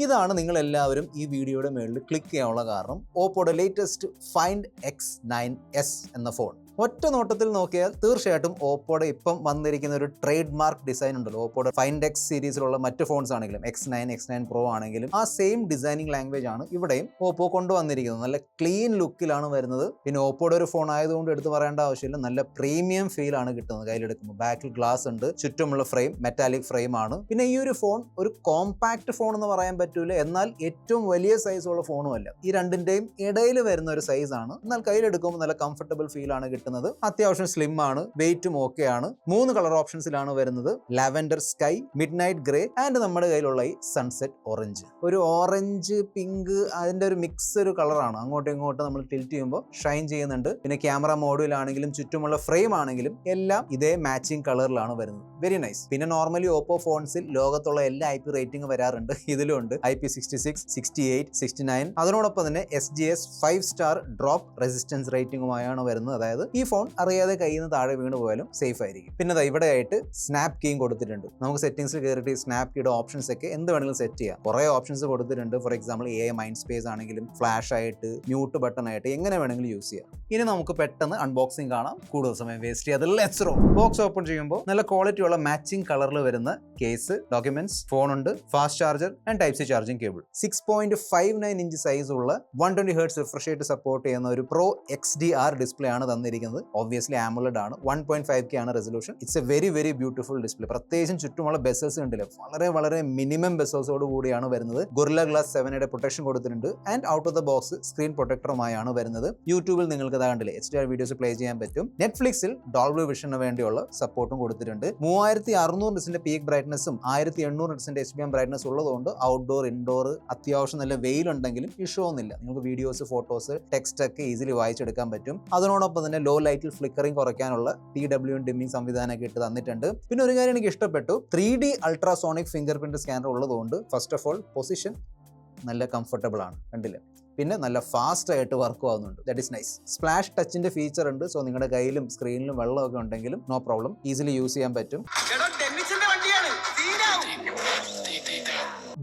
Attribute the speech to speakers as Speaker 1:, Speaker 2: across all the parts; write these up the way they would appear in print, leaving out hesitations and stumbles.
Speaker 1: ഇതാണ് നിങ്ങൾ എല്ലാവരും ഈ വീഡിയോയുടെ മുകളിൽ ക്ലിക്ക് ചെയ്യാനുള്ള കാരണം. ഓപ്പോയുടെ ലേറ്റസ്റ്റ് ഫൈൻഡ് X9s എന്ന ഫോൺ ഒറ്റ നോട്ടത്തിൽ നോക്കിയാൽ തീർച്ചയായിട്ടും ഓപ്പോയുടെ ഇപ്പം വന്നിരിക്കുന്ന ഒരു ട്രേഡ് മാർക്ക് ഡിസൈൻ ഉണ്ടല്ലോ. ഓപ്പോയുടെ ഫൈൻഡ് X സീരീസിലുള്ള മറ്റ് ഫോൺസ് ആണെങ്കിലും X9 Pro ആണെങ്കിലും ആ സെയിം ഡിസൈനിങ് ലാംഗ്വേജ് ആണ് ഇവിടെയും ഓപ്പോ കൊണ്ടുവന്നിരിക്കുന്നത്. നല്ല ക്ലീൻ ലുക്കിലാണ് വരുന്നത്. പിന്നെ ഓപ്പോയുടെ ഒരു ഫോൺ ആയതുകൊണ്ട് എടുത്ത് പറയേണ്ട ആവശ്യമില്ല, നല്ല പ്രീമിയം ഫീൽ ആണ് കിട്ടുന്നത് കയ്യിലെടുക്കുമ്പോൾ. ബാക്കിൽ ഗ്ലാസ് ഉണ്ട്, ചുറ്റുമുള്ള ഫ്രെയിം മെറ്റാലിക് ഫ്രെയിം ആണ്. പിന്നെ ഈ ഒരു ഫോൺ ഒരു കോമ്പാക്ട് ഫോൺ എന്ന് പറയാൻ പറ്റൂല, എന്നാൽ ഏറ്റവും വലിയ സൈസുള്ള ഫോണും അല്ല. ഈ രണ്ടിന്റെയും ഇടയിൽ വരുന്ന ഒരു സൈസ് ആണ്. എന്നാൽ കയ്യിലെടുക്കുമ്പോൾ നല്ല കംഫർട്ടബിൾ ഫീൽ ആണ് കിട്ടുന്നത്. അത്യാവശ്യം സ്ലിം ആണ്, വെയിറ്റും ഓക്കെ ആണ്. 3 കളർ ഓപ്ഷൻസിലാണ് വരുന്നത്: lavender sky, mid night grey and നമ്മുടെ കയ്യിലുള്ള ഈ സൺസെറ്റ് ഓറഞ്ച്. ഒരു ഓറഞ്ച് പിങ്ക് അതിന്റെ ഒരു മിക്സ് ഒരു കളറാണ്. അങ്ങോട്ടും ഇങ്ങോട്ടും നമ്മൾ ടിൽറ്റ് ചെയ്യുമ്പോൾ ഷൈൻ ചെയ്യുന്നുണ്ട്. പിന്നെ ക്യാമറ മോഡുലാണെങ്കിലും ചുറ്റുമുള്ള ഫ്രെയിം ആണെങ്കിലും എല്ലാം ഇതേ മാച്ചിങ് കളറിലാണ് വരുന്നത്. Very nice. പിന്നെ നോർമലി ഓപ്പോ ഫോൺസിൽ ലോകത്തുള്ള എല്ലാ IP റേറ്റിംഗ് വരാറുണ്ട്. ഇതിലും ഉണ്ട് IP66, 68, 69. അതിനോടൊപ്പം തന്നെ SGS 5 സ്റ്റാർ ഡ്രോപ്പ് റെസിസ്റ്റൻസ് റേറ്റിംഗുമായാണ് വരുന്നത്. അതായത് ഈ ഫോൺ അറിയാതെ കയ്യിൽ നിന്ന് താഴെ വീണ് പോയാലും സേഫ് ആയിരിക്കും. പിന്നെ ഇവിടെ ആയിട്ട് സ്നാപ്പ് കീയും കൊടുത്തിട്ടുണ്ട്. നമുക്ക് സെറ്റിംഗ്സിൽ കയറിയിട്ട് സ്നാപ്പ് കീയുടെ ഓപ്ഷൻസ് ഒക്കെ എന്ത് വേണമെങ്കിലും സെറ്റ് ചെയ്യാം. കുറെ ഓപ്ഷൻസ് കൊടുത്തിട്ടുണ്ട്. For example AI mind space ആണെങ്കിലും ഫ്ലാഷ് ആയിട്ട്, മ്യൂട്ട് ബട്ടൺ ആയിട്ട് എങ്ങനെ വേണമെങ്കിലും യൂസ് ചെയ്യാം. ഇനി നമുക്ക് പെട്ടെന്ന് അൺബോക്സിംഗ് കാണാം. കൂടുതൽ സമയം വേസ്റ്റ് ചെയ്യാതെ ലെറ്റ്സ് റോ. ബോക്സ് ഓപ്പൺ ചെയ്യുമ്പോൾ നല്ല ക്വാളിറ്റി ഉള്ള മാച്ചിങ് കളറിൽ വരുന്ന കേസ്, ഡോക്യുമെന്റ്സ്, ഫോൺ ഉണ്ട്, fast charger and Type-C charging cable. 6.59 inch size ഉള്ള 120 Hz റിഫ്രഷ് റേറ്റ് സപ്പോർട്ട് ചെയ്യുന്ന ഒരു Pro XDR ഡിസ്പ്ലേ ആണ് തന്നിരിക്കുന്നത്. ഒബ്വിയസ്ലി AMOLED ആണ്. 1.5K ആണ് resolution. It's A very very beautiful display. പ്രത്യേകിച്ചും ചുറ്റുമുള്ള ബെസൽസ് ഉണ്ടല്ലോ, വളരെ വളരെ മിനിമം ബെസൽസോട് കൂടിയാണ് വരുന്നത്. Gorilla Glass 7യുടെ പ്രൊട്ടക്ഷൻ കൊടുത്തിട്ടുണ്ട് and out of the box screen പ്രൊട്ടക്ടറുമായാണ് വരുന്നത്. യൂട്യൂബിൽ നിങ്ങൾക്ക് കണ്ടില്ലേ HDR വീഡിയോസ് പ്ലേ ചെയ്യാൻ പറ്റും. നെറ്റ്ഫ്ലിക്സിൽ ഡോൾബി വിഷന് വേണ്ടിയുള്ള സപ്പോർട്ടും കൊടുത്തിട്ടുണ്ട്. 3600 നിറ്റ്സിന്റെ പീക്ക് ബ്രൈറ്റ്നസും 1800 നിറ്റ്സിന്റെ HBM ബ്രൈറ്റ്നസ് ഉള്ളതുകൊണ്ട് ഔട്ട്ഡോർ ഇൻഡോർ അത്യാവശ്യം നല്ല വെയിലുണ്ടെങ്കിലും ഇഷ്യൂ ഒന്നുമില്ല. നിങ്ങൾക്ക് വീഡിയോസ്, ഫോട്ടോസ്, ടെക്സ്റ്റ് ഒക്കെ ഈസിലി വായിച്ചെടുക്കാൻ പറ്റും. അതിനോടൊപ്പം തന്നെ ലോ ലൈറ്റിൽ ഫ്ലിക്കറിംഗ് കുറയ്ക്കാനുള്ള PWM ഡിമ്മിംഗ് സംവിധാനമൊക്കെ ഇട്ട് തന്നിട്ടുണ്ട്. പിന്നെ ഒരു കാര്യം എനിക്ക് ഇഷ്ടപ്പെട്ടു, 3D ultrasonic finger print scanner ഉള്ളതുകൊണ്ട് ഫസ്റ്റ് ഓഫ് ഓൾ പൊസിഷൻ നല്ല കംഫർട്ടബിൾ ആണ്, കണ്ടില്ല. പിന്നെ നല്ല ഫാസ്റ്റ് ആയിട്ട് വർക്ക് ആവുന്നുണ്ട്. That is nice. സ്പ്ലാഷ് ടച്ചിന്റെ ഫീച്ചർ ഉണ്ട്. സോ നിങ്ങളുടെ കയ്യിലും സ്ക്രീനിലും വെള്ളമൊക്കെ ഉണ്ടെങ്കിലും നോ പ്രോബ്ലം, ഈസിലി യൂസ് ചെയ്യാൻ പറ്റും.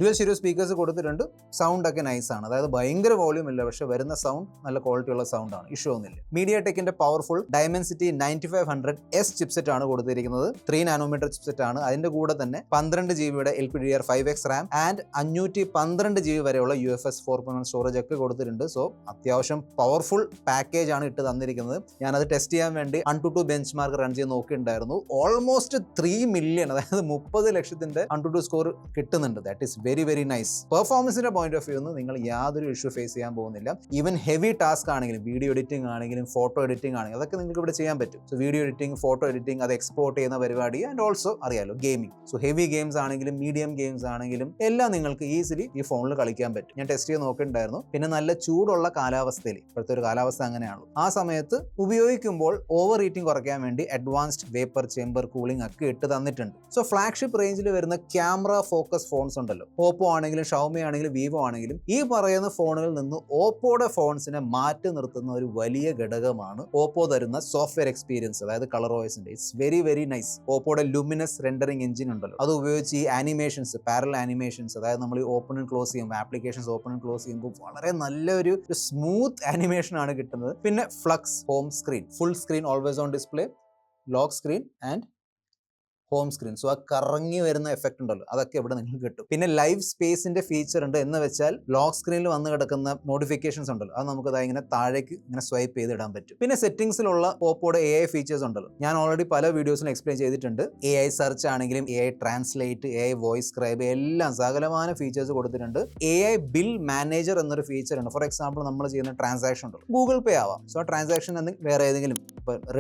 Speaker 1: ഡ്യുവൽ സ്റ്റീരിയോ സ്പീക്കേഴ്സ് കൊടുത്തിട്ടുണ്ട്. സൗണ്ട് ഒക്കെ നൈസ് ആണ്. അതായത് ഭയങ്കര വോള്യൂം ഇല്ല, പക്ഷെ വരുന്ന സൗണ്ട് നല്ല ക്വാളിറ്റി ഉള്ള സൗണ്ട് ആണ്. ഇഷ്യൂ ഒന്നുമില്ല. MediaTekന്റെ പവർഫുൾ Dimensity 9500S ചിപ്സെറ്റ് ആണ് കൊടുത്തിരിക്കുന്നത്. 3 നാനോമീറ്റർ ചിപ്സെറ്റ് ആണ്. അതിന്റെ കൂടെ തന്നെ 12 GB LPDDR5X Ram and 512 GB വരെയുള്ള UFS 4.1 സ്റ്റോറേജ് ഒക്കെ കൊടുത്തിട്ടുണ്ട്. സോ അത്യാവശ്യം പവർഫുൾ പാക്കേജ് ആണ് ഇട്ട് തന്നിരിക്കുന്നത്. ഞാനത് ടെസ്റ്റ് ചെയ്യാൻ വേണ്ടി AnTuTu ബെഞ്ച് മാർക്ക് റൺ ചെയ്ത് നോക്കിയിട്ടുണ്ടായിരുന്നു. ഓൾമോസ്റ്റ് 3 മില്യൺ, അതായത് 30 ലക്ഷത്തിന്റെ AnTuTu സ്കോർ കിട്ടുന്നുണ്ട്. That is very very nice. പെർഫോമൻസിന്റെ പോയിന്റ് ഓഫ് വ്യൂ നിങ്ങൾ യാതൊരു ഇഷ്യൂ ഫേസ് ചെയ്യാൻ പോകുന്നില്ല. ഈവൻ ഹെവി ടാസ്ക് ആണെങ്കിലും, വീഡിയോ എഡിറ്റിംഗ് ആണെങ്കിലും, ഫോട്ടോ എഡിറ്റിംഗ് ആണെങ്കിലും അതൊക്കെ നിങ്ങൾക്ക് ഇവിടെ ചെയ്യാൻ പറ്റും. So video editing, photo editing, അത് എക്സ്പോർട്ട് ചെയ്യുന്ന പരിപാടി ആൻഡ് ഓൾസോ അറിയാലോ ഗെയിമിംഗ്. സോ ഹെവി ഗെയിംസ് ആണെങ്കിലും മീഡിയം ഗെയിംസ് ആണെങ്കിലും എല്ലാം നിങ്ങൾക്ക് ഈസിലി ഈ ഫോണിൽ കളിക്കാൻ പറ്റും. ഞാൻ ടെസ്റ്റ് ചെയ്ത് നോക്കിയിട്ടുണ്ടായിരുന്നു. പിന്നെ നല്ല ചൂടുള്ള കാലാവസ്ഥയിൽ, ഇപ്പോഴത്തെ ഒരു കാലാവസ്ഥ അങ്ങനെയാണല്ലോ, ആ സമയത്ത് ഉപയോഗിക്കുമ്പോൾ ഓവർ ഹീറ്റിംഗ് കുറയ്ക്കാൻ വേണ്ടി അഡ്വാൻസ്ഡ് വേപ്പർ ചേംബർ കൂളിംഗ് ഒക്കെ ഇട്ട് തന്നിട്ടുണ്ട്. സോ ഫ്ലാഗ്ഷിപ്പ് റേഞ്ചിൽ വരുന്ന ക്യാമറ ഫോക്കസ് ഫോൺസ് ഉണ്ടല്ലോ, ഓപ്പോ ആണെങ്കിലും ഷവോമി ആണെങ്കിലും വിവോ ആണെങ്കിലും, ഈ പറയുന്ന ഫോണുകളിൽ നിന്ന് ഓപ്പോയുടെ ഫോൺസിനെ മാറ്റി നിർത്തുന്ന ഒരു വലിയ ഘടകമാണ് ഓപ്പോ തരുന്ന സോഫ്റ്റ്വെയർ എക്സ്പീരിയൻസ്, അതായത് കളർOSന്റെ. It's very very nice. ഓപ്പോയുടെ ലുമിനസ് റെൻഡറിംഗ് എഞ്ചിൻ ഉണ്ടല്ലോ, അത് ഉപയോഗിച്ച് ഈ ആനിമേഷൻസ്, പാരലൽ ആനിമേഷൻസ്, അതായത് നമ്മൾ ഈ ഓപ്പൺ ആൻഡ് ക്ലോസ് ചെയ്യുമ്പോൾ, ആപ്ലിക്കേഷൻസ് ഓപ്പൺ ആൻഡ് ക്ലോസ് ചെയ്യുമ്പോൾ വളരെ നല്ലൊരു സ്മൂത്ത് ആനിമേഷൻ ആണ് കിട്ടുന്നത്. പിന്നെ flux home screen, full screen always on display, lock screen and home screen. So ആ കറങ്ങി വരുന്ന എഫക്ട് ഉണ്ടല്ലോ, അതൊക്കെ ഇവിടെ നിങ്ങൾക്ക് കിട്ടും. പിന്നെ ലൈവ് സ്പേസിന്റെ ഫീച്ചർ ഉണ്ട്. എന്ന് വെച്ചാൽ ലോക്ക് സ്ക്രീനിൽ വന്ന് കിടക്കുന്ന മോഡിഫിക്കേഷൻസ് ഉണ്ടല്ലോ, അത് നമുക്ക് ഇങ്ങനെ താഴേക്ക് ഇങ്ങനെ സ്വൈപ്പ് ചെയ്ത് ഇടാൻ പറ്റും. പിന്നെ സെറ്റിംഗ്സിലുള്ള ഓപ്പോയുടെ AI ഫീച്ചേഴ്സ് ഉണ്ടല്ലോ, ഞാൻ ഓൾറെഡി പല വീഡിയോസിലും എക്സ്പ്ലെയിൻ ചെയ്തിട്ടുണ്ട്. AI സെർച്ച് ആണെങ്കിലും, AI translate, AI voice scribe, എല്ലാം സകലമായ ഫീച്ചേഴ്സ് കൊടുത്തിട്ടുണ്ട്. AI ബിൽ മാനേജർ എന്നൊരു ഫീച്ചർ ഉണ്ട്. ഫോർ എക്സാമ്പിൾ നമ്മൾ ചെയ്യുന്ന ട്രാൻസാക്ഷൻ ഉണ്ടല്ലോ, ഗൂഗിൾ പേ ആവാം. സോ ആ ട്രാൻസാക്ഷൻ വേറെ ഏതെങ്കിലും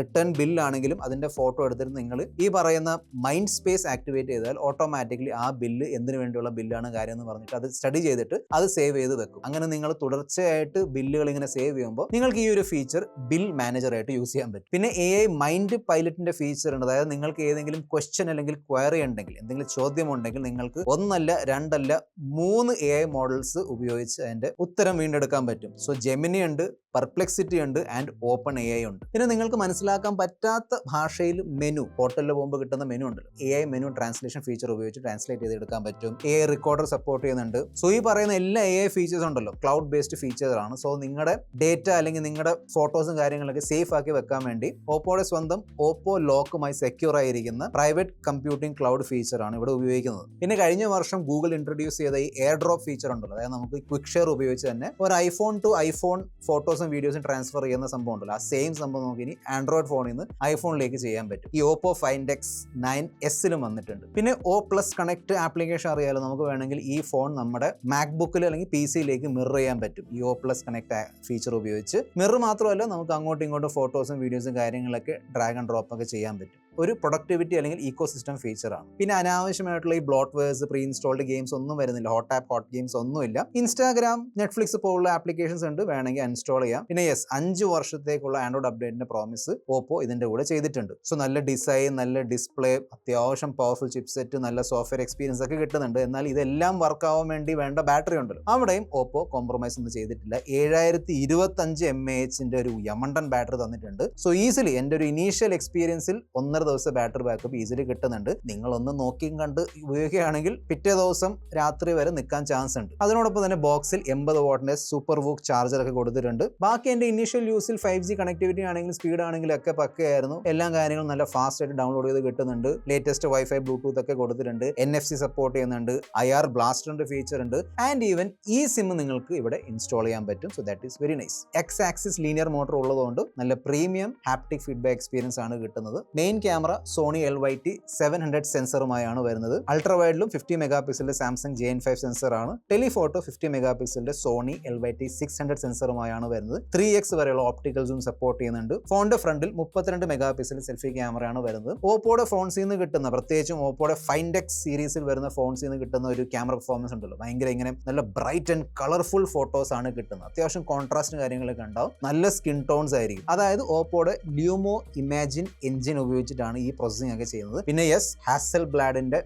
Speaker 1: റിട്ടേൺ ബിൽ ആണെങ്കിലും അതിന്റെ ഫോട്ടോ എടുത്തിട്ട് നിങ്ങൾ ഈ പറയുന്ന മൈൻഡ് സ്പേസ് ആക്ടിവേറ്റ് ചെയ്താൽ ഓട്ടോമാറ്റിക്കലി ആ ബില്ല് എന്തിനു വേണ്ടിയുള്ള ബില്ലാണ് കാര്യം എന്ന് പറഞ്ഞിട്ട് അത് സ്റ്റഡി ചെയ്തിട്ട് അത് സേവ് ചെയ്ത് വെക്കും. അങ്ങനെ നിങ്ങൾ തുടർച്ചയായിട്ട് ബില്ലുകൾ ഇങ്ങനെ സേവ് ചെയ്യുമ്പോൾ നിങ്ങൾക്ക് ഈ ഒരു ഫീച്ചർ ബിൽ മാനേജർ ആയിട്ട് യൂസ് ചെയ്യാൻ പറ്റും. പിന്നെ AI മൈൻഡ് പൈലറ്റിന്റെ ഫീച്ചർ ഉണ്ട്. അതായത് നിങ്ങൾക്ക് ഏതെങ്കിലും ക്വസ്റ്റ്യൻ അല്ലെങ്കിൽ ക്വയറി ഉണ്ടെങ്കിൽ, എന്തെങ്കിലും ചോദ്യം ഉണ്ടെങ്കിൽ, നിങ്ങൾക്ക് 1 അല്ല 2 അല്ല 3 AI മോഡൽസ് ഉപയോഗിച്ച് അതിന്റെ ഉത്തരം വീണ്ടെടുക്കാൻ പറ്റും. സോ ജെമിനി ഉണ്ട്, പെർപ്ലെക്സിറ്റി ഉണ്ട് ആൻഡ് ഓപ്പൺ AI ഉണ്ട്. പിന്നെ നിങ്ങൾക്ക് മനസ്സിലാക്കാൻ പറ്റാത്ത ഭാഷയിൽ മെനു, ഹോട്ടലിൽ പോകുമ്പോൾ കിട്ടുന്ന മെനു ഉണ്ട്, AI മെനു ട്രാൻസ്ലേഷൻ ഫീച്ചർ ഉപയോഗിച്ച് ട്രാൻസ്ലേറ്റ് ചെയ്തെടുക്കാൻ പറ്റും. AI റെക്കോർഡർ സപ്പോർട്ട് ചെയ്യുന്നുണ്ട്. സോ ഈ പറയുന്ന എല്ലാ AI ഫീച്ചേഴ്സ് ഉണ്ടല്ലോ ക്ലൗഡ് ബേസ്ഡ് ഫീച്ചേഴ്സ് ആണ്. സോ നിങ്ങളുടെ ഡേറ്റ അല്ലെങ്കിൽ നിങ്ങളുടെ ഫോട്ടോസും കാര്യങ്ങളൊക്കെ സേഫ് ആക്കി വെക്കാൻ വേണ്ടി ഓപ്പോയുടെ സ്വന്തം ഓപ്പോ ലോക്കുമായി സെക്യൂർ ആയിരിക്കുന്ന പ്രൈവറ്റ് കമ്പ്യൂട്ടിംഗ് ക്ലൗഡ് ഫീച്ചർ ആണ് ഇവിടെ ഉപയോഗിക്കുന്നത്. പിന്നെ കഴിഞ്ഞ വർഷം ഗൂഗിൾ ഇൻട്രൊഡ്യൂസ് ചെയ്ത ഈ എയർ ഡ്രോപ്പ് ഫീച്ചർ ഉണ്ടല്ലോ, അതായത് നമുക്ക് ക്വിക്ക് ഷെയർ ഉപയോഗിച്ച് തന്നെ ഒരു ഐഫോൺ ടു ഐഫോൺ ഫോട്ടോസും വീഡിയോസും ട്രാൻസ്ഫർ ചെയ്യുന്ന സംഭവം ഉണ്ടല്ലോ, ആ സെയിം സംഭവം നമുക്ക് ഇനി ആൻഡ്രോയിഡ് ഫോണിൽ നിന്ന് ഐഫോണിലേക്ക് ചെയ്യാൻ പറ്റും. ഈ ഓപ്പോ ഫൈൻഡ് എക്സ് 9S വന്നിട്ടുണ്ട്. പിന്നെ O+ കണക്ട് ആപ്ലിക്കേഷൻ അറിയാലോ, നമുക്ക് വേണമെങ്കിൽ ഈ ഫോൺ നമ്മുടെ മാക്ബുക്കിൽ അല്ലെങ്കിൽ PC-യിലേക്ക് മിറർ ചെയ്യാൻ പറ്റും ഈ O+ കണക്ട് ഫീച്ചർ ഉപയോഗിച്ച്. മിറർ മാത്രമല്ല, നമുക്ക് അങ്ങോട്ടും ഇങ്ങോട്ടും ഫോട്ടോസും വീഡിയോസും കാര്യങ്ങളൊക്കെ ഡ്രാഗ് ആൻഡ് ഡ്രോപ്പ് ഒക്കെ ചെയ്യാൻ പറ്റും. ഒരു പ്രൊഡക്ടിവിറ്റി അല്ലെങ്കിൽ ഈക്കോ സിസ്റ്റം ഫീച്ചറാണ്. പിന്നെ അനാവശ്യമായിട്ടുള്ള ഈ ബ്ലോട്ട്വെയർസ്, പ്രീ ഇൻസ്റ്റാൾഡ് ഗെയിംസ് ഒന്നും വരുന്നില്ല. ഹോട്ട് ഗെയിംസ് ഒന്നുമില്ല. ഇൻസ്റ്റാഗ്രാം, നെറ്റ്ഫ്ലിക്സ് പോലുള്ള ആപ്ലിക്കേഷൻസ് ഉണ്ട്, വേണമെങ്കിൽ ഇൻസ്റ്റാൾ ചെയ്യാം. പിന്നെ 5 വർഷത്തേക്കുള്ള ആൻഡ്രോയിഡ് അപ്ഡേറ്റിന്റെ പ്രോമിസ് ഓപ്പോ ഇതിന്റെ കൂടെ ചെയ്തിട്ടുണ്ട്. സോ നല്ല ഡിസൈൻ, നല്ല ഡിസ്പ്ലേ, അത്യാവശ്യം പവർഫുൾ ചിപ്സെറ്റ്, നല്ല സോഫ്റ്റ്വെയർ എക്സ്പീരിയൻസ് ഒക്കെ കിട്ടുന്നുണ്ട്. എന്നാൽ ഇതെല്ലാം വർക്ക് ആവാൻ വേണ്ടി വേണ്ട ബാറ്ററി ഉണ്ടല്ലോ, അവിടെയും ഓപ്പോ കോംപ്രമൈസ് ഒന്നും ചെയ്തിട്ടില്ല. 7025 mAh ഒരു യമണ്ടൻ ബാറ്ററി തന്നിട്ടുണ്ട്. സോ ഈസിലി എൻ്റെ ഒരു ഇനീഷ്യൽ എക്സ്പീരിയൻസിൽ 1.5 ദിവസം ബാറ്ററി ബാക്കപ്പ് ഈസിലി കിട്ടുന്നുണ്ട്. നിങ്ങളൊന്ന് നോക്കിയും കണ്ട് ഉപയോഗിക്കുകയാണെങ്കിൽ പിറ്റേ ദിവസം രാത്രി വരെ നിൽക്കാൻ ചാൻസ് ഉണ്ട്. അതിനോടൊപ്പം തന്നെ ബോക്സിൽ 80 വാട്ടിന്റെ സൂപ്പർ വൂക്ക് ചാർജർ ഒക്കെ കൊടുത്തിട്ടുണ്ട്. ബാക്കി എൻ്റെ ഇനീഷ്യൽ യൂസിൽ 5G കണക്ടിവിറ്റി ആണെങ്കിലും സ്പീഡ് ആണെങ്കിലും ഒക്കെ പക്കയായിരുന്നു. എല്ലാ കാര്യങ്ങളും നല്ല ഫാസ്റ്റ് ആയിട്ട് ഡൗൺലോഡ് ചെയ്ത് കിട്ടുന്നുണ്ട്. ലേറ്റസ്റ്റ് വൈഫൈ ബ്ലൂടൂത്ത് ഒക്കെ കൊടുത്തിട്ടുണ്ട്. NFC സപ്പോർട്ട് ചെയ്യുന്നുണ്ട്. IR ബ്ലാസ്റ്ററിന്റെ ഫീച്ചർ ഉണ്ട്. ആൻഡ് ഈവൻ ഈ സിം നിങ്ങൾക്ക് ഇവിടെ ഇൻസ്റ്റാൾ ചെയ്യാൻ പറ്റും. So that is very nice. X axis linear motor ഉള്ളതുകൊണ്ട് നല്ല പ്രീമിയം ഹാപ്റ്റിക് ഫീഡ്ബാക്ക് എക്സ്പീരിയൻസ് ആണ് കിട്ടുന്നത്. മെയിൻ ക്യാമറ സോണി LYT 700 സെൻസറുമായാണ് വരുന്നത്. അൾട്രാ വൈഡിലും 50 മെഗാ പിക്സലിന്റെ സാംസങ് JN5 സെൻസർ ആണ്. ടെലിഫോട്ടോ 50 മെഗാ പിക്സലിന്റെ സോണി LYT 600 സെൻസറുമായാണ് വരുന്നത്. 3x വരെയുള്ള ഓപ്റ്റിക്കൽ സൂം സപ്പോർട്ട് ചെയ്യുന്നുണ്ട്. ഫോണിന്റെ ഫ്രണ്ടിൽ 32 മെഗാ പിക്സൽ സെൽഫി ക്യാമറയാണ് വരുന്നത്. ഓപ്പോയുടെ ഫോൺസിൽ നിന്ന് കിട്ടുന്ന, പ്രത്യേകിച്ചും ഓപ്പോയുടെ ഫൈൻഡ് എക്സ് സീരീസിൽ വരുന്ന ഫോൺസിൽ നിന്ന് കിട്ടുന്ന ഒരു ക്യാമറ പെർഫോമൻസ് ഉണ്ടല്ലോ, ഭയങ്കര ഇങ്ങനെ നല്ല ബ്രൈറ്റ് ആൻഡ് കളർഫുൾ ഫോട്ടോസ് ആണ് കിട്ടുന്നത്. അത്യാവശ്യം കോൺട്രാസ്റ്റും കാര്യങ്ങളൊക്കെ ഉണ്ടാവും. നല്ല സ്കിൻ ടോൺസ് ആയിരിക്കും. അതായത് ഓപ്പോയുടെ ല്യൂമോ ഇമാജിൻ എഞ്ചിൻ ഉപയോഗിച്ചിട്ടാണ് ഈ പ്രോസസിംഗ് ഒക്കെ ചെയ്യുന്നത്. പിന്നെ ഹാസൽബ്ലാഡിന്റെ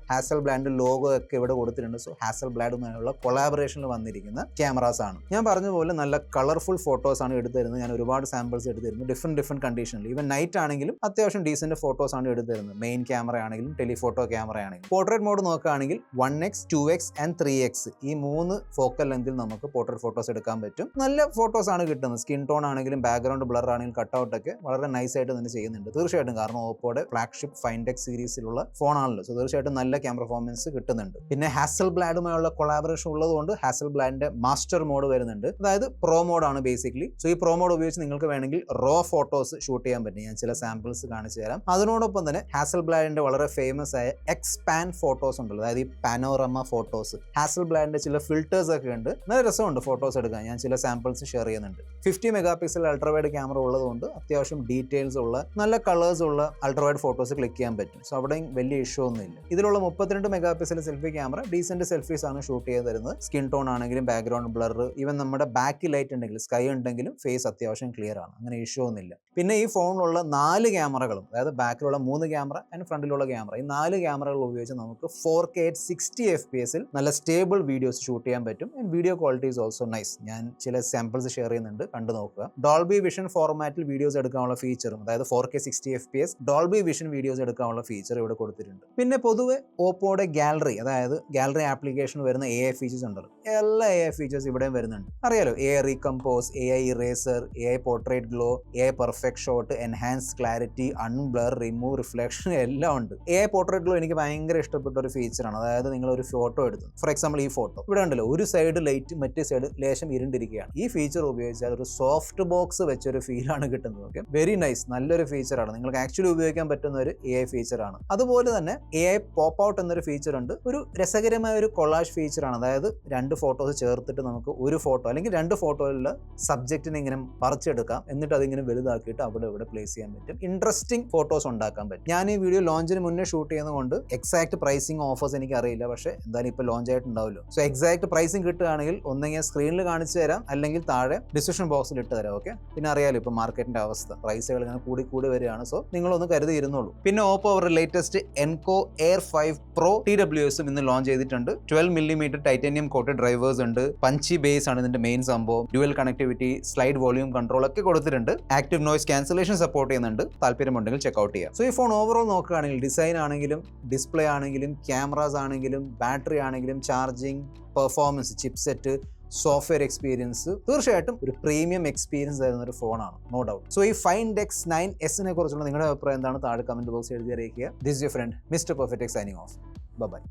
Speaker 1: ലോഗോ ഒക്കെ ഇവിടെ കൊടുത്തിട്ടുണ്ട്. സോ ഹാസൽബ്ലാഡുമായുള്ള കൊളാബറേഷനിൽ വന്നിരിക്കുന്ന ക്യാമറാസ് ആണ്. ഞാൻ പറഞ്ഞ പോലെ നല്ല കളർഫുൾ ഫോട്ടോസ് ആണ് എടുത്തിരുന്നത്. ഞാൻ ഒരുപാട് സാമ്പിൾസ് എടുത്തിരുന്നു, ഡിഫറെന്റ് കണ്ടീഷനിൽ. ഈവൻ നൈറ്റ് ആണെങ്കിലും അത്യാവശ്യം ഡീസന്റ് ഫോട്ടോസ് ആണ് എടുത്തിരുന്നത്. മെയിൻ ക്യാമറ ആണെങ്കിലും ടെലിഫോട്ടോ ക്യാമറ ആണെങ്കിലും. പോർട്രേറ്റ് മോഡ് നോക്കുകയാണെങ്കിൽ 1x, 2x ആൻഡ് 3x ഈ 3 ഫോക്കൽ ലെങ്തിൽ നമുക്ക് പോർട്രേറ്റ് ഫോട്ടോസ് എടുക്കാൻ പറ്റും. നല്ല ഫോട്ടോസ് ആണ് കിട്ടുന്നത്. സ്കിൻ ടോൺ ആണെങ്കിലും ബാക്ക്ഗ്രൗണ്ട് ബ്ലർ ആണെങ്കിലും കട്ടൗട്ട് ഒക്കെ വളരെ നൈസ് ആയിട്ട് തന്നെ ചെയ്യുന്നുണ്ട്. തീർച്ചയായിട്ടും, കാരണം ഓപ്പോയുടെ ഫ്ലാഗ്ഷിപ്പ് ഫൈൻഡ് എക്സ് സീരീസിലുള്ള ഫോണാണല്ലോ. സോ തീർച്ചയായിട്ടും നല്ല ക്യാമറ പെർഫോമൻസ് കിട്ടുന്നുണ്ട്. പിന്നെ ഹാസൽബ്ലാഡുമായുള്ള കൊളാബറേഷൻ ഉള്ളതുകൊണ്ട് ഹാസൽബ്ലാഡിന്റെ മാസ്റ്റർ മോഡ് വരുന്നുണ്ട്. അതായത് പ്രോ മോഡാണ് ബേസിക്കലി. സോ ഈ പ്രോ മോഡ് ഉപയോഗിച്ച് നിങ്ങൾക്ക് വേണമെങ്കിൽ റോ ഫോട്ടോസ് ഷൂട്ട് ചെയ്യാൻ പറ്റും. ഞാൻ ചില സാമ്പിൾസ് കാണിച്ചു തരാം. അതിനോടൊപ്പം തന്നെ ഹാസൽബ്ലാഡിന്റെ വളരെ ഫേമസ് ആയ എക്സ്പാൻ ഫോട്ടോസ് ഉണ്ടല്ലോ, അതായത് ഈ പാനോറമ ഫോട്ടോസ്. ഹാസൽബ്ലാഡിന്റെ ചില ഫിൽറ്റേഴ്സ് ഒക്കെ ഉണ്ട്. നല്ല രസമുണ്ട് ഫോട്ടോസ് എടുക്കാൻ. ഞാൻ ചില സാമ്പിൾസ് ഷെയർ ചെയ്യുന്നുണ്ട്. 50 മെഗാ പിക്സൽ അൾട്രാവൈഡ് ക്യാമറ ഉള്ളതുകൊണ്ട് അത്യാവശ്യം ഡീറ്റെയിൽസ് ഉള്ള നല്ല കളേഴ്സ് ഉള്ള അൾട്രാവൈഡ് ഫോട്ടോസ് ക്ലിക്ക് ചെയ്യാൻ പറ്റും. സോ അവിടെയും വലിയ ഇഷ്യൂ ഒന്നുമില്ല. ഇതിലുള്ള 32 mega pixel selfie camera decent selfies ആണ് ഷൂട്ട് ചെയ്ത് തരുന്നത്. സ്കിൻ ടോൺ ആണെങ്കിലും ബാക്ക്ഗ്രൗണ്ട് ബ്ലർ, ഈവൻ നമ്മുടെ ബാക്ക് ലൈറ്റ് ഉണ്ടെങ്കിലും സ്കൈ ഉണ്ടെങ്കിലും ഫേസ് അത്യാവശ്യം ക്ലിയർ ആണ്. അങ്ങനെ ഇഷ്യൂ ഒന്നുമില്ല. പിന്നെ ഈ ഫോണിലുള്ള 4 ക്യാമറകളും, അതായത് ബാക്കിലുള്ള 3 ക്യാമറ ആൻഡ് ഫ്രണ്ടിലുള്ള ക്യാമറ, ഈ 4 ക്യാമറകൾ ഉപയോഗിച്ച് നമുക്ക് 4K 60 FPS നല്ല സ്റ്റേബിൾ വീഡിയോസ് ഷൂട്ട് ചെയ്യാൻ പറ്റും. And video quality is also nice. ഞാൻ ചില സാമ്പിൾസ് ഷെയർ ചെയ്യുന്നുണ്ട്, കണ്ടു നോക്കുക. ഡോൾബി വിഷൻ ഫോർമാറ്റിൽ വീഡിയോസ് എടുക്കാനുള്ള ഫീച്ചറും, അതായത് 4K 60 FPS Dolby vision videos എടുക്കാനുള്ള ഫീച്ചർ ഇവിടെ കൊടുത്തിട്ടുണ്ട്. പിന്നെ പൊതുവെ ഓപ്പോയുടെ ഗാലറി, അതായത് ഗാലറി ആപ്ലിക്കേഷൻ വരുന്ന AI ഫീച്ചേഴ്സ് ഉണ്ടല്ലോ, എല്ലാ AI ഫീച്ചേഴ്സ് ഇവിടെയും വരുന്നുണ്ട്. അറിയാലോ, AI recompose, AI eraser, AI portrait glow, AI perfect shot, enhance clarity, unblur, remove reflection എല്ലാം ഉണ്ട്. AI പോർട്രേറ്റ് ഗ്ലോ എനിക്ക് ഭയങ്കര ഇഷ്ടപ്പെട്ട ഒരു ഫീച്ചറാണ്. അതായത് നിങ്ങൾ ഒരു ഫോട്ടോ എടുത്തു, ഫോർ എക്സാമ്പിൾ ഈ ഫോട്ടോ ഇവിടെ ഉണ്ടല്ലോ, ഒരു സൈഡ് ലൈറ്റ് മറ്റേ സൈഡ് ലേശം ഇരുണ്ടിരിക്കുകയാണ്. ഈ ഫീച്ചർ ഉപയോഗിച്ചാൽ ഒരു സോഫ്റ്റ് ബോക്സ് വെച്ചൊരു ഫീലാണ് കിട്ടുന്നത്. ഓക്കെ, വെരി നൈസ്, നല്ലൊരു ഫീച്ചറാണ്. നിങ്ങൾക്ക് ആക്ച്വലി ഉപയോഗിക്കാൻ പറ്റുന്ന ഒരു AI ഫീച്ചറാണ്. അതുപോലെ തന്നെ AI പോപ്പ് ഔട്ട് എന്നൊരു ഫീച്ചർ ഉണ്ട്. ഒരു രസകരമായ ഒരു കൊളാഷ് ഫീച്ചറാണ്. അതായത് 2 ഫോട്ടോസ് ചേർത്തിട്ട് നമുക്ക് ഒരു ഫോട്ടോ അല്ലെങ്കിൽ 2 ഫോട്ടോയിലുള്ള സബ്ജക്റ്റിനെ ഇങ്ങനെ പറിച്ചെടുക്കാം. എന്നിട്ട് അതിങ്ങനെ വലുതാക്കിയിട്ട് അവിടെ ഇവിടെ പ്ലേസ് ചെയ്യാൻ പറ്റും. ഇൻട്രസ്റ്റിംഗ് ഫോട്ടോസ് ഉണ്ടാക്കാൻ പറ്റും. ഞാൻ ഈ വീഡിയോ ലോഞ്ചിന് മുന്നേ ഷൂട്ട് ചെയ്യുന്നതുകൊണ്ട് എക്സാക്ട് പ്രൈസിംഗ് ഓഫേഴ്സ് എനിക്ക് അറിയില്ല. പക്ഷേ എന്തായാലും ഇപ്പോൾ ലോഞ്ച് ആയിട്ടുണ്ടാവുമല്ലോ. സോ എക്സാക്ട് പ്രൈസിംഗ് കിട്ടുകയാണെങ്കിൽ ഒന്നെങ്കിൽ സ്ക്രീനിൽ കാണിച്ചു തരാം, അല്ലെങ്കിൽ താഴെ ഡിസ്ക്രിപ്ഷൻ ബോക്സിൽ ഇട്ട് തരാം. ഓക്കെ, പിന്നെ അറിയാലോ ഇപ്പോൾ മാർക്കറ്റിന്റെ അവസ്ഥ, പ്രൈസുകൾ ഇങ്ങനെ കൂടി വരികയാണ്. സോ നിങ്ങളൊന്ന് കരുതി ഇരുന്നുള്ളൂ. പിന്നെ ഓപ്പോ അവരുടെ ലേറ്റസ്റ്റ് എൻകോ എയർ 5 പ്രോ TWSഉം ഇന്ന് ലോഞ്ച് ചെയ്തിട്ടുണ്ട്. 12mm ടൈറ്റാനിയം കോട്ടഡ് ഡ്രൈവേഴ്സ് ഉണ്ട്, പഞ്ചി ബേസ് ആണ് ഇതിന്റെ മെയിൻ സംഭവം, dual connectivity, slide volume control ഒക്കെ കൊടുത്തിട്ടുണ്ട്, ആക്റ്റീവ് നോയ്സ് ക്യാൻസലേഷൻ സപ്പോർട്ട് ചെയ്യുന്നുണ്ട്. താല്പര്യമുണ്ടെങ്കിൽ ചെക്ക്ഔട്ട് ചെയ്യാം. സോ ഈ ഫോൺ ഓവറോൾ നോക്കുകയാണെങ്കിൽ ഡിസൈൻ ആണെങ്കിലും ഡിസ്പ്ലേ ആണെങ്കിലും ക്യാമറാസ് ആണെങ്കിലും ബാറ്ററി ആണെങ്കിലും charging, performance, chipset, software experience തീർച്ചയായിട്ടും ഒരു പ്രീമിയം എക്സ്പീരിയൻസ് തരുന്ന ഒരു ഫോണാണ്, നോ ഡൗട്ട്. സോ ഈ ഫൈൻഡ് X9s കുറിച്ചുള്ള നിങ്ങളുടെ അഭിപ്രായം എന്താണ് താഴെ കമന്റ് ബോക്സിൽ എഴുതി അറിയിക്കുക. This your friend mister perfect signing off. By.